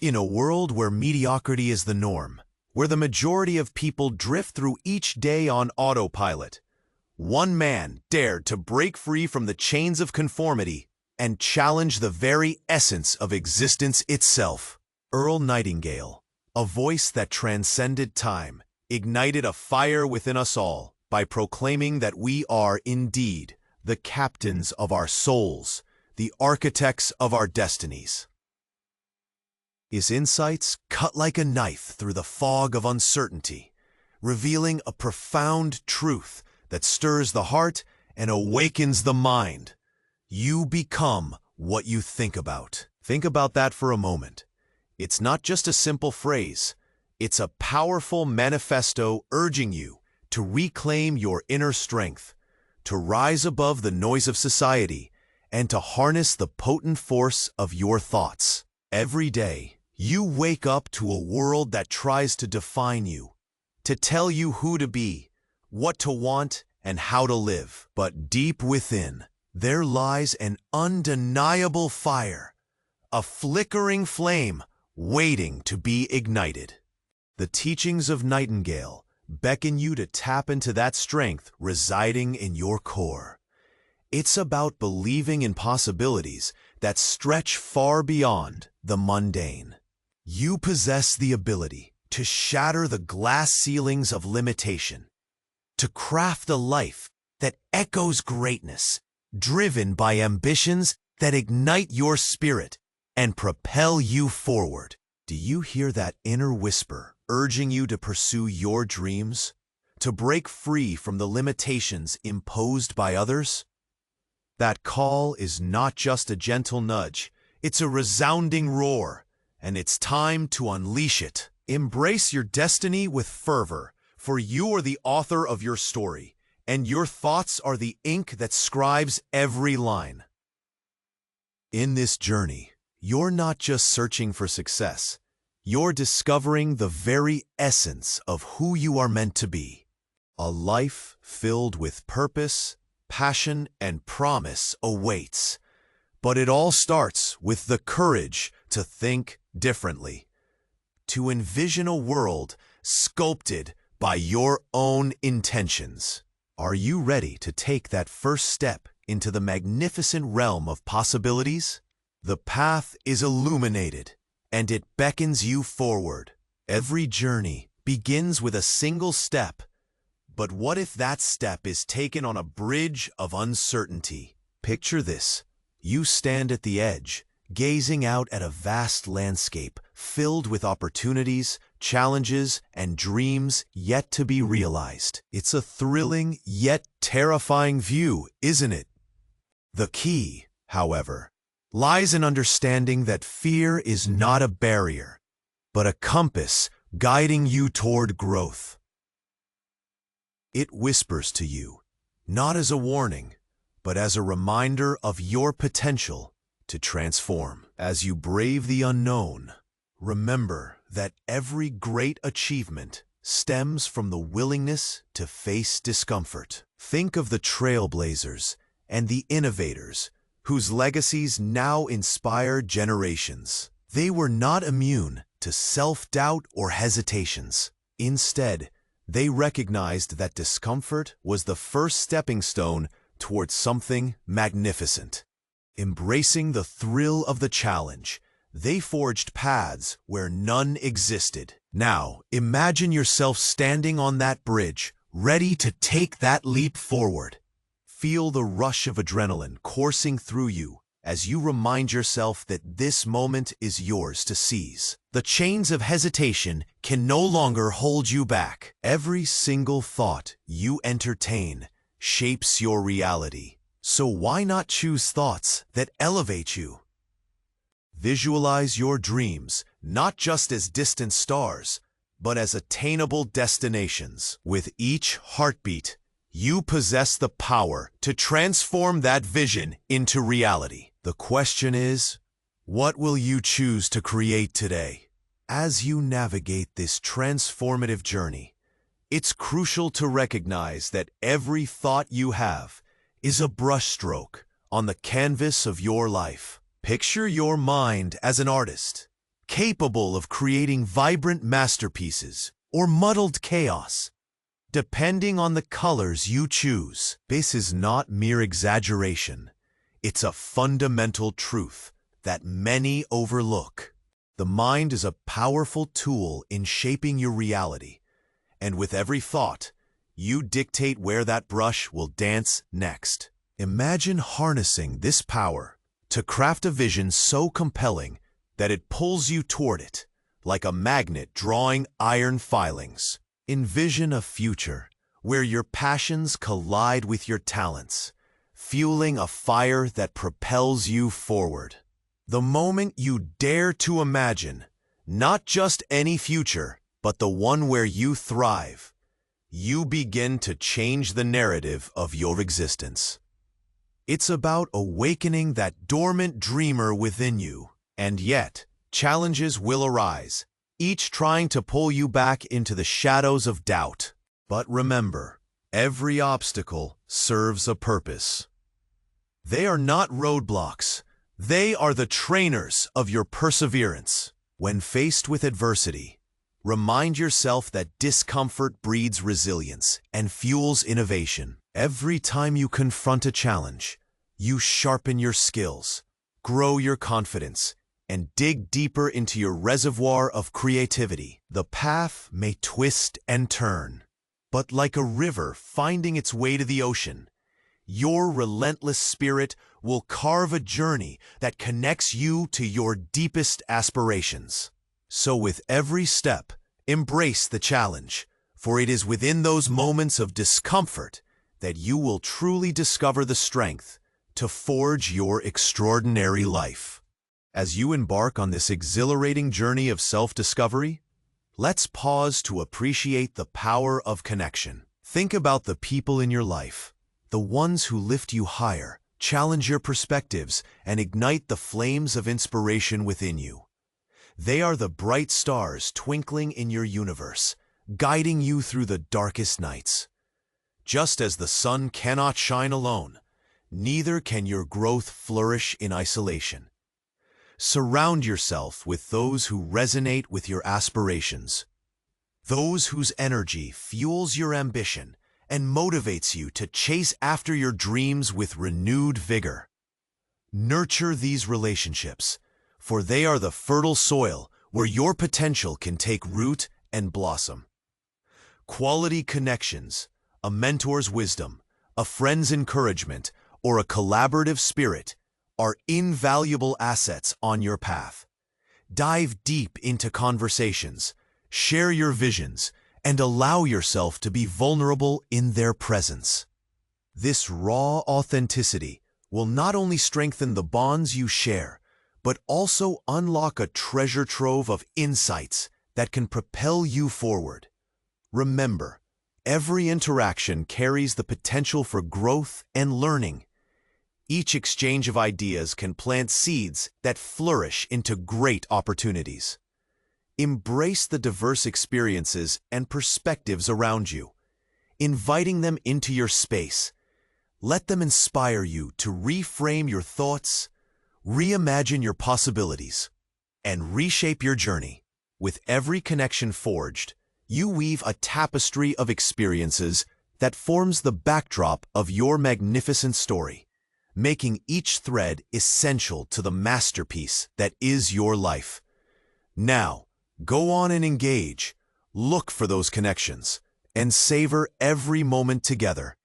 In a world where mediocrity is the norm, where the majority of people drift through each day on autopilot, one man dared to break free from the chains of conformity and challenge the very essence of existence itself. Earl Nightingale, a voice that transcended time, ignited a fire within us all by proclaiming that we are indeed the captains of our souls, the architects of our destinies. His insights cut like a knife through the fog of uncertainty, revealing a profound truth that stirs the heart and awakens the mind. You become what you think about. Think about that for a moment. It's not just a simple phrase. It's a powerful manifesto urging you to reclaim your inner strength, to rise above the noise of society, and to harness the potent force of your thoughts. Every day, you wake up to a world that tries to define you, to tell you who to be, what to want, and how to live. But deep within, there lies an undeniable fire, a flickering flame waiting to be ignited. The teachings of Nightingale beckon you to tap into that strength residing in your core. It's about believing in possibilities that stretch far beyond the mundane. You possess the ability to shatter the glass ceilings of limitation, to craft a life that echoes greatness, driven by ambitions that ignite your spirit and propel you forward. Do you hear that inner whisper urging you to pursue your dreams, to break free from the limitations imposed by others? That call is not just a gentle nudge, it's a resounding roar, and it's time to unleash it. Embrace your destiny with fervor, for you are the author of your story, and your thoughts are the ink that scribes every line. In this journey, you're not just searching for success, you're discovering the very essence of who you are meant to be. A life filled with purpose, passion, and promise awaits. But it all starts with the courage to think differently, to envision a world sculpted by your own intentions. Are you ready to take that first step into the magnificent realm of possibilities? The path is illuminated, and it beckons you forward. Every journey begins with a single step, but what if that step is taken on a bridge of uncertainty? Picture this. You stand at the edge, gazing out at a vast landscape filled with opportunities, challenges, and dreams yet to be realized. It's a thrilling yet terrifying view, isn't it? The key, however, lies in understanding that fear is not a barrier, but a compass guiding you toward growth. It whispers to you, not as a warning, but as a reminder of your potential to transform. As you brave the unknown, remember that every great achievement stems from the willingness to face discomfort. Think of the trailblazers and the innovators whose legacies now inspire generations. They were not immune to self-doubt or hesitations. Instead, they recognized that discomfort was the first stepping stone towards something magnificent. Embracing the thrill of the challenge, they forged paths where none existed. Now, imagine yourself standing on that bridge, ready to take that leap forward. Feel the rush of adrenaline coursing through you as you remind yourself that this moment is yours to seize. The chains of hesitation can no longer hold you back. Every single thought you entertain shapes your reality. So why not choose thoughts that elevate you? Visualize your dreams not just as distant stars, but as attainable destinations. With each heartbeat, you possess the power to transform that vision into reality. The question is, what will you choose to create today? As you navigate this transformative journey, it's crucial to recognize that every thought you have is a brushstroke on the canvas of your life. Picture your mind as an artist, capable of creating vibrant masterpieces or muddled chaos, depending on the colors you choose. This is not mere exaggeration. It's a fundamental truth that many overlook. The mind is a powerful tool in shaping your reality, and with every thought, you dictate where that brush will dance next. Imagine harnessing this power to craft a vision so compelling that it pulls you toward it, like a magnet drawing iron filings. Envision a future where your passions collide with your talents, fueling a fire that propels you forward. The moment you dare to imagine not just any future, but the one where you thrive, you begin to change the narrative of your existence. It's about awakening that dormant dreamer within you, and yet, challenges will arise, each trying to pull you back into the shadows of doubt. But remember, every obstacle serves a purpose. They are not roadblocks. They are the trainers of your perseverance. When faced with adversity, remind yourself that discomfort breeds resilience and fuels innovation. Every time you confront a challenge, you sharpen your skills, grow your confidence, and dig deeper into your reservoir of creativity. The path may twist and turn, but like a river finding its way to the ocean, your relentless spirit will carve a journey that connects you to your deepest aspirations. So with every step, embrace the challenge, for it is within those moments of discomfort that you will truly discover the strength to forge your extraordinary life. As you embark on this exhilarating journey of self-discovery, let's pause to appreciate the power of connection. Think about the people in your life, the ones who lift you higher, challenge your perspectives, and ignite the flames of inspiration within you. They are the bright stars twinkling in your universe, guiding you through the darkest nights. Just as the sun cannot shine alone, neither can your growth flourish in isolation. Surround yourself with those who resonate with your aspirations, those whose energy fuels your ambition and motivates you to chase after your dreams with renewed vigor. Nurture these relationships, for they are the fertile soil where your potential can take root and blossom. Quality connections, a mentor's wisdom, a friend's encouragement, or a collaborative spirit are invaluable assets on your path. Dive deep into conversations, share your visions, and allow yourself to be vulnerable in their presence. This raw authenticity will not only strengthen the bonds you share, but also unlock a treasure trove of insights that can propel you forward. Remember, every interaction carries the potential for growth and learning. Each exchange of ideas can plant seeds that flourish into great opportunities. Embrace the diverse experiences and perspectives around you, inviting them into your space. Let them inspire you to reframe your thoughts, reimagine your possibilities, and reshape your journey. With every connection forged, you weave a tapestry of experiences that forms the backdrop of your magnificent story, making each thread essential to the masterpiece that is your life. Now, go on and engage, look for those connections, and savor every moment together.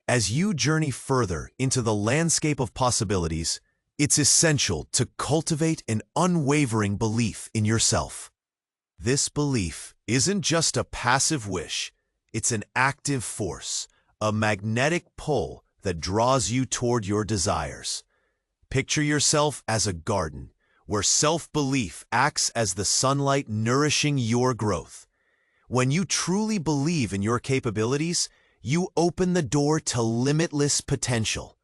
As you journey further into the landscape of possibilities, it's essential to cultivate an unwavering belief in yourself. This belief isn't just a passive wish, it's an active force, a magnetic pull that draws you toward your desires. Picture yourself as a garden, where self-belief acts as the sunlight nourishing your growth. When you truly believe in your capabilities, you open the door to limitless potential,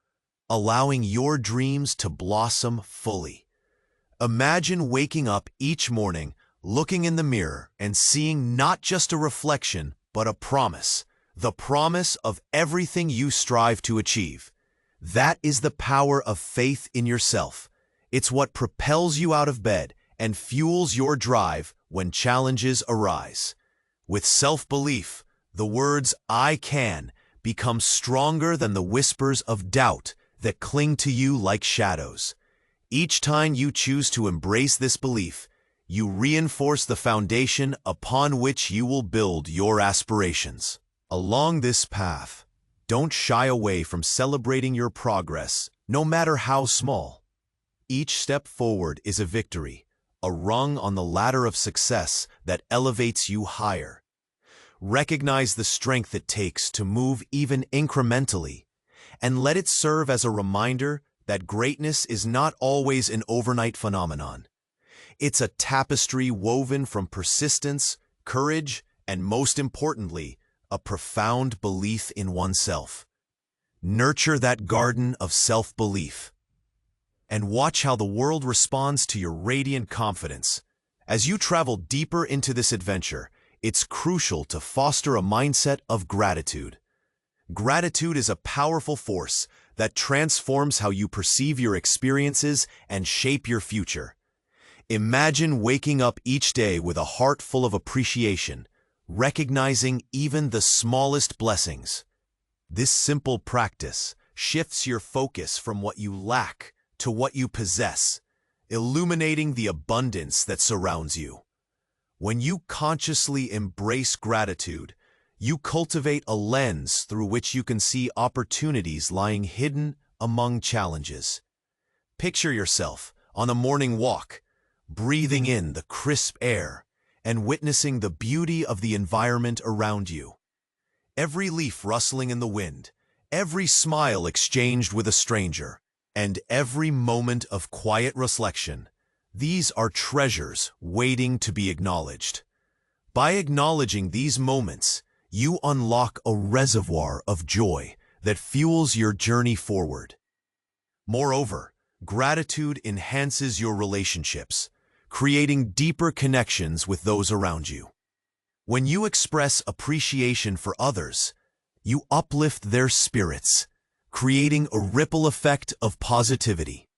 allowing your dreams to blossom fully. Imagine waking up each morning, looking in the mirror, and seeing not just a reflection, but a promise, the promise of everything you strive to achieve. That is the power of faith in yourself. It's what propels you out of bed and fuels your drive when challenges arise. With self-belief, the words "I can" become stronger than the whispers of doubt that cling to you like shadows. Each time you choose to embrace this belief, you reinforce the foundation upon which you will build your aspirations. Along this path, don't shy away from celebrating your progress, no matter how small. Each step forward is a victory, a rung on the ladder of success that elevates you higher. Recognize the strength it takes to move even incrementally, and let it serve as a reminder that greatness is not always an overnight phenomenon. It's a tapestry woven from persistence, courage, and most importantly, a profound belief in oneself. Nurture that garden of self-belief, and watch how the world responds to your radiant confidence. As you travel deeper into this adventure, it's crucial to foster a mindset of gratitude. Gratitude is a powerful force that transforms how you perceive your experiences and shape your future. Imagine waking up each day with a heart full of appreciation, recognizing even the smallest blessings. This simple practice shifts your focus from what you lack to what you possess, illuminating the abundance that surrounds you. When you consciously embrace gratitude, you cultivate a lens through which you can see opportunities lying hidden among challenges. Picture yourself on a morning walk, breathing in the crisp air and witnessing the beauty of the environment around you. Every leaf rustling in the wind, every smile exchanged with a stranger, and every moment of quiet reflection. These are treasures waiting to be acknowledged. By acknowledging these moments, you unlock a reservoir of joy that fuels your journey forward. Moreover, gratitude enhances your relationships, creating deeper connections with those around you. When you express appreciation for others, you uplift their spirits, creating a ripple effect of positivity.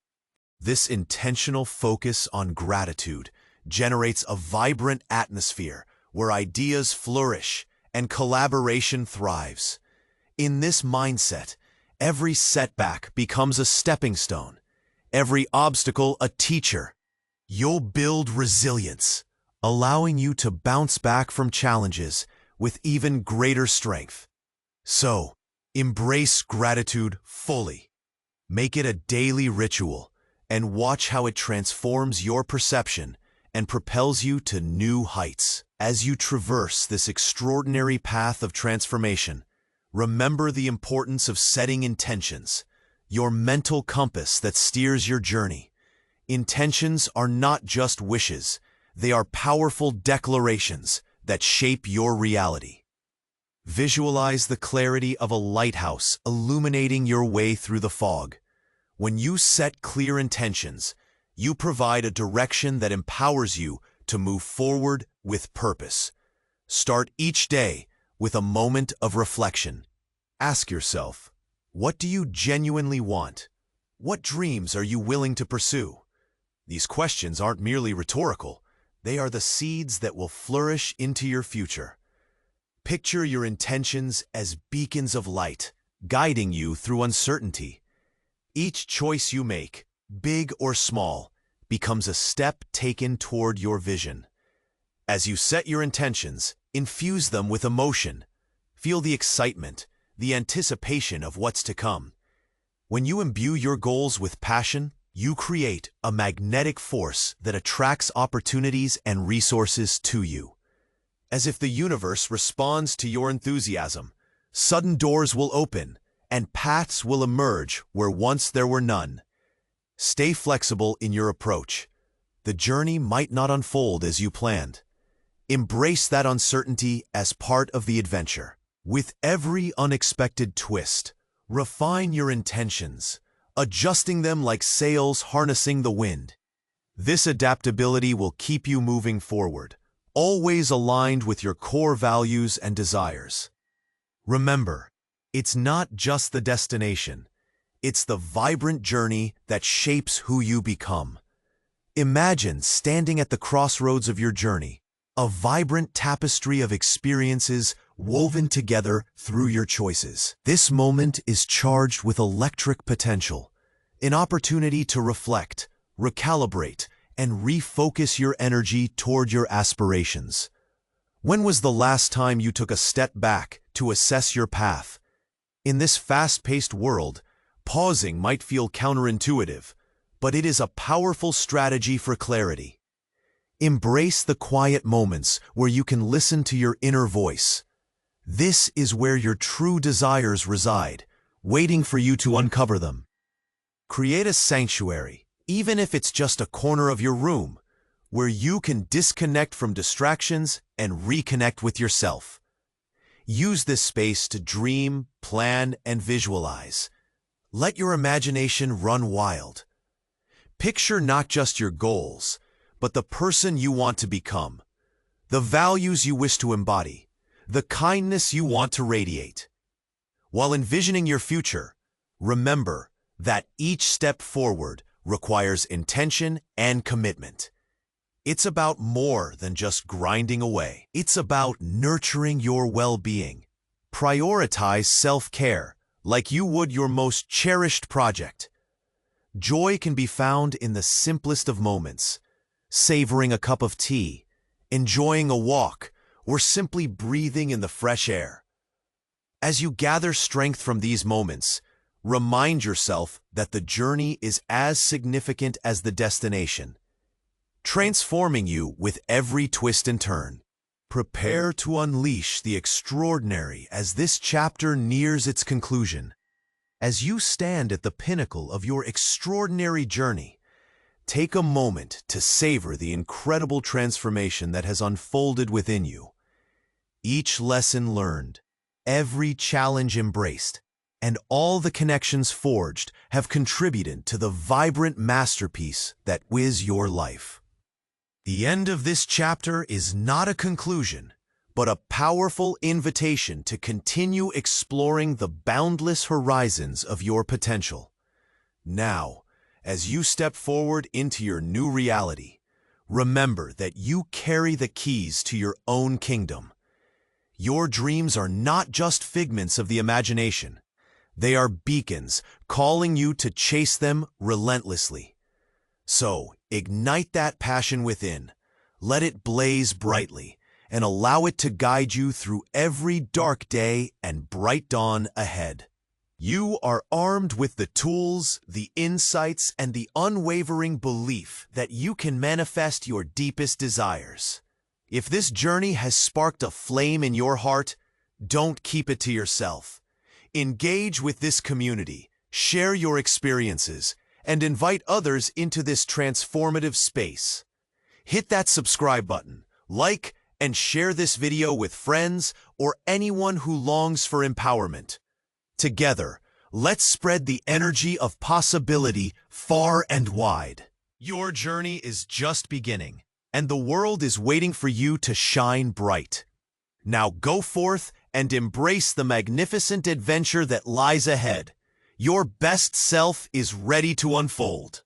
This intentional focus on gratitude generates a vibrant atmosphere where ideas flourish and collaboration thrives. In this mindset, every setback becomes a stepping stone, every obstacle a teacher. You'll build resilience, allowing you to bounce back from challenges with even greater strength. So, embrace gratitude fully. Make it a daily ritual, and watch how it transforms your perception and propels you to new heights. As you traverse this extraordinary path of transformation, remember the importance of setting intentions, your mental compass that steers your journey. Intentions are not just wishes, they are powerful declarations that shape your reality. Visualize the clarity of a lighthouse illuminating your way through the fog. When you set clear intentions, you provide a direction that empowers you to move forward with purpose. Start each day with a moment of reflection. Ask yourself, what do you genuinely want? What dreams are you willing to pursue? These questions aren't merely rhetorical. They are the seeds that will flourish into your future. Picture your intentions as beacons of light, guiding you through uncertainty. Each choice you make, big or small, becomes a step taken toward your vision. As you set your intentions, infuse them with emotion. Feel the excitement, the anticipation of what's to come. When you imbue your goals with passion, you create a magnetic force that attracts opportunities and resources to you. As if the universe responds to your enthusiasm, sudden doors will open and paths will emerge where once there were none. Stay flexible in your approach. The journey might not unfold as you planned. Embrace that uncertainty as part of the adventure. With every unexpected twist, refine your intentions, adjusting them like sails harnessing the wind. This adaptability will keep you moving forward, always aligned with your core values and desires. Remember, it's not just the destination, it's the vibrant journey that shapes who you become. Imagine standing at the crossroads of your journey, a vibrant tapestry of experiences woven together through your choices. This moment is charged with electric potential, an opportunity to reflect, recalibrate, and refocus your energy toward your aspirations. When was the last time you took a step back to assess your path? In this fast-paced world, pausing might feel counterintuitive, but it is a powerful strategy for clarity. Embrace the quiet moments where you can listen to your inner voice. This is where your true desires reside, waiting for you to uncover them. Create a sanctuary, even if it's just a corner of your room, where you can disconnect from distractions and reconnect with yourself. Use this space to dream, plan, and visualize. Let your imagination run wild. Picture not just your goals, but the person you want to become, the values you wish to embody, the kindness you want to radiate. While envisioning your future, remember that each step forward requires intention and commitment. It's about more than just grinding away. It's about nurturing your well-being. Prioritize self-care like you would your most cherished project. Joy can be found in the simplest of moments, savoring a cup of tea, enjoying a walk, or simply breathing in the fresh air. As you gather strength from these moments, remind yourself that the journey is as significant as the destination, transforming you with every twist and turn. Prepare to unleash the extraordinary as this chapter nears its conclusion. As you stand at the pinnacle of your extraordinary journey, take a moment to savor the incredible transformation that has unfolded within you. Each lesson learned, every challenge embraced, and all the connections forged have contributed to the vibrant masterpiece that is your life. The end of this chapter is not a conclusion, but a powerful invitation to continue exploring the boundless horizons of your potential. Now, as you step forward into your new reality, remember that you carry the keys to your own kingdom. Your dreams are not just figments of the imagination. They are beacons calling you to chase them relentlessly. So, ignite that passion within, let it blaze brightly, and allow it to guide you through every dark day and bright dawn ahead. You are armed with the tools, the insights, and the unwavering belief that you can manifest your deepest desires. If this journey has sparked a flame in your heart, don't keep it to yourself. Engage with this community, share your experiences, and invite others into this transformative space. Hit that subscribe button, like, and share this video with friends or anyone who longs for empowerment. Together, let's spread the energy of possibility far and wide. Your journey is just beginning, and the world is waiting for you to shine bright. Now go forth and embrace the magnificent adventure that lies ahead. Your best self is ready to unfold.